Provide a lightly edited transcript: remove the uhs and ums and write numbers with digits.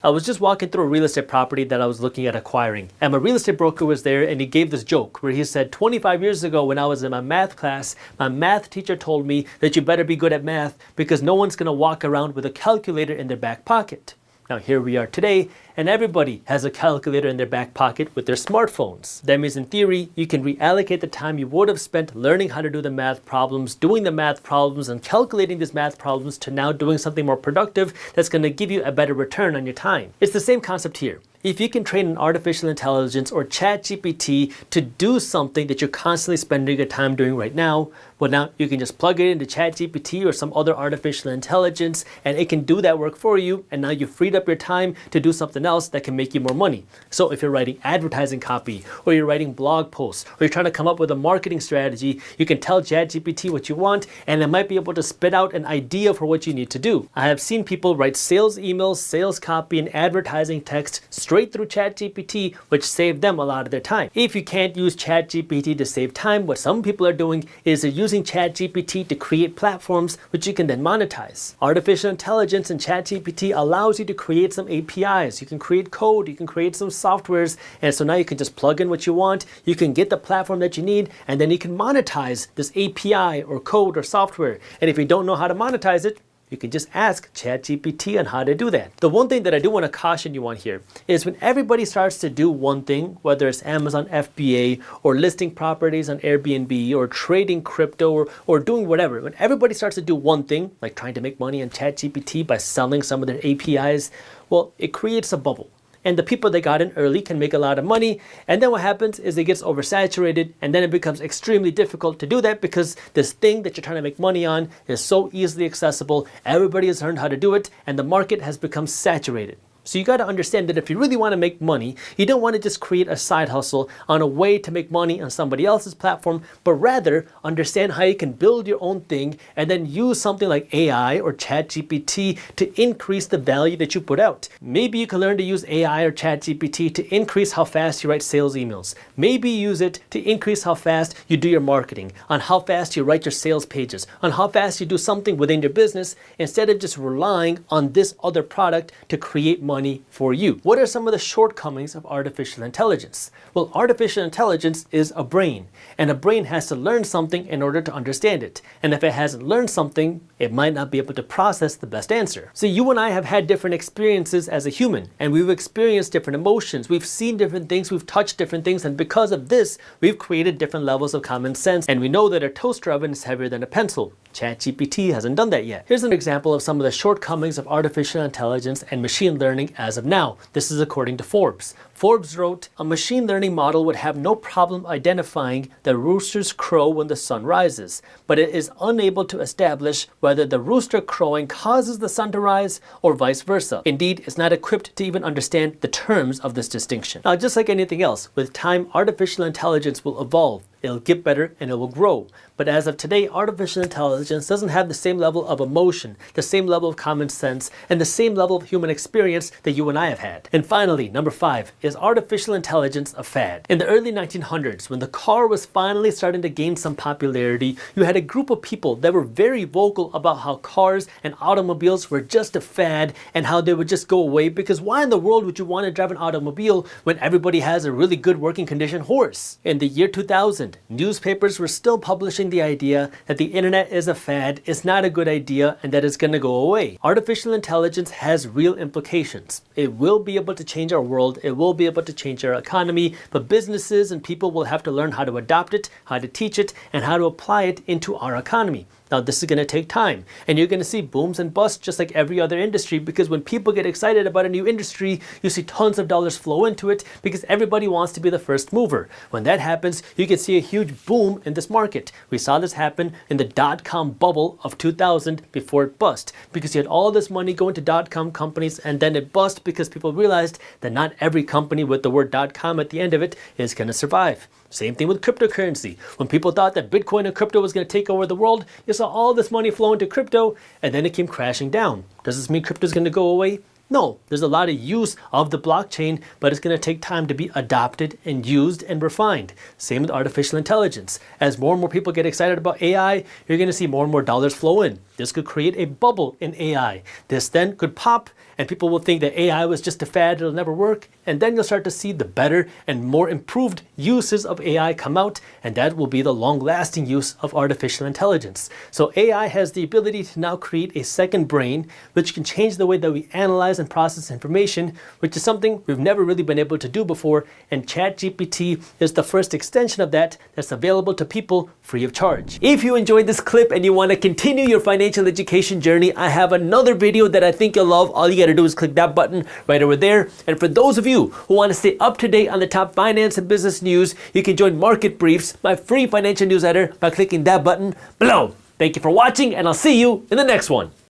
I was just walking through a real estate property that I was looking at acquiring, and my real estate broker was there, and he gave this joke where he said, 25 years ago when I was in my math class, my math teacher told me that you better be good at math because no one's going to walk around with a calculator in their back pocket. Now here we are today, and everybody has a calculator in their back pocket with their smartphones. That means in theory, you can reallocate the time you would have spent learning how to do the math problems, doing the math problems, and calculating these math problems to now doing something more productive that's going to give you a better return on your time. It's the same concept here. If you can train an artificial intelligence or ChatGPT to do something that you're constantly spending your time doing right now, well, now you can just plug it into ChatGPT or some other artificial intelligence and it can do that work for you, and now you've freed up your time to do something else that can make you more money. So if you're writing advertising copy, or you're writing blog posts, or you're trying to come up with a marketing strategy, you can tell ChatGPT what you want and it might be able to spit out an idea for what you need to do. I have seen people write sales emails, sales copy, and advertising text straight through ChatGPT, which saved them a lot of their time. If you can't use ChatGPT to save time, what some people are doing is they're using ChatGPT to create platforms which you can then monetize. Artificial intelligence and ChatGPT allows you to create some APIs. You can create code, you can create some softwares, and so now you can just plug in what you want, you can get the platform that you need, and then you can monetize this API or code or software. And if you don't know how to monetize it, you can just ask ChatGPT on how to do that. The one thing that I do want to caution you on here is when everybody starts to do one thing, whether it's Amazon FBA or listing properties on Airbnb or trading crypto or doing whatever, when everybody starts to do one thing, like trying to make money on ChatGPT by selling some of their APIs, well, it creates a bubble. And the people that got in early can make a lot of money, and then what happens is it gets oversaturated, and then it becomes extremely difficult to do that because this thing that you're trying to make money on is so easily accessible, everybody has learned how to do it, and the market has become saturated. So you got to understand that if you really want to make money, you don't want to just create a side hustle on a way to make money on somebody else's platform, but rather understand how you can build your own thing and then use something like AI or ChatGPT to increase the value that you put out. Maybe you can learn to use AI or ChatGPT to increase how fast you write sales emails. Maybe use it to increase how fast you do your marketing, on how fast you write your sales pages, on how fast you do something within your business instead of just relying on this other product to create money for you. What are some of the shortcomings of artificial intelligence? Well, artificial intelligence is a brain, and a brain has to learn something in order to understand it. And if it hasn't learned something, it might not be able to process the best answer. So you and I have had different experiences as a human, and we've experienced different emotions. We've seen different things, we've touched different things, and because of this, we've created different levels of common sense. And we know that a toaster oven is heavier than a pencil. ChatGPT hasn't done that yet. Here's an example of some of the shortcomings of artificial intelligence and machine learning as of now. This is according to Forbes. Forbes wrote, a machine learning model would have no problem identifying that roosters crow when the sun rises, but it is unable to establish whether the rooster crowing causes the sun to rise or vice versa. Indeed, it's not equipped to even understand the terms of this distinction. Now, just like anything else, with time, artificial intelligence will evolve. It'll get better and it will grow. But as of today, artificial intelligence doesn't have the same level of emotion, the same level of common sense, and the same level of human experience that you and I have had. And finally, number 5, is artificial intelligence a fad? In the early 1900s, when the car was finally starting to gain some popularity, you had a group of people that were very vocal about how cars and automobiles were just a fad and how they would just go away, because why in the world would you want to drive an automobile when everybody has a really good working condition horse? In the year 2000, newspapers were still publishing the idea that the internet is a fad, it's not a good idea, and that it's going to go away. Artificial intelligence has real implications. It will be able to change our world, it will be able to change our economy, but businesses and people will have to learn how to adopt it, how to teach it, and how to apply it into our economy. Now, this is going to take time, and you're going to see booms and busts just like every other industry, because when people get excited about a new industry, you see tons of dollars flow into it because everybody wants to be the first mover. When that happens, you can see a huge boom in this market. We saw this happen in the dot-com bubble of 2000 before it bust, because you had all this money going to dot-com companies, and then it bust because people realized that not every company with the word .com at the end of it is going to survive. Same thing with cryptocurrency. When people thought that Bitcoin and crypto was going to take over the world, you saw all this money flow into crypto, and then it came crashing down. Does this mean crypto is going to go away? No, there's a lot of use of the blockchain, but it's going to take time to be adopted and used and refined. Same with artificial intelligence. As more and more people get excited about AI, you're going to see more and more dollars flow in. This could create a bubble in AI. This then could pop, and people will think that AI was just a fad, it'll never work, and then you'll start to see the better and more improved uses of AI come out, and that will be the long-lasting use of artificial intelligence. So AI has the ability to now create a second brain, which can change the way that we analyze and process information, which is something we've never really been able to do before, and ChatGPT is the first extension of that that's available to people free of charge. If you enjoyed this clip and you want to continue your financial education journey, I have another video that I think you'll love. All you gotta do is click that button right over there. And for those of you who want to stay up to date on the top finance and business news, you can join Market Briefs, my free financial newsletter, by clicking that button below. Thank you for watching, and I'll see you in the next one.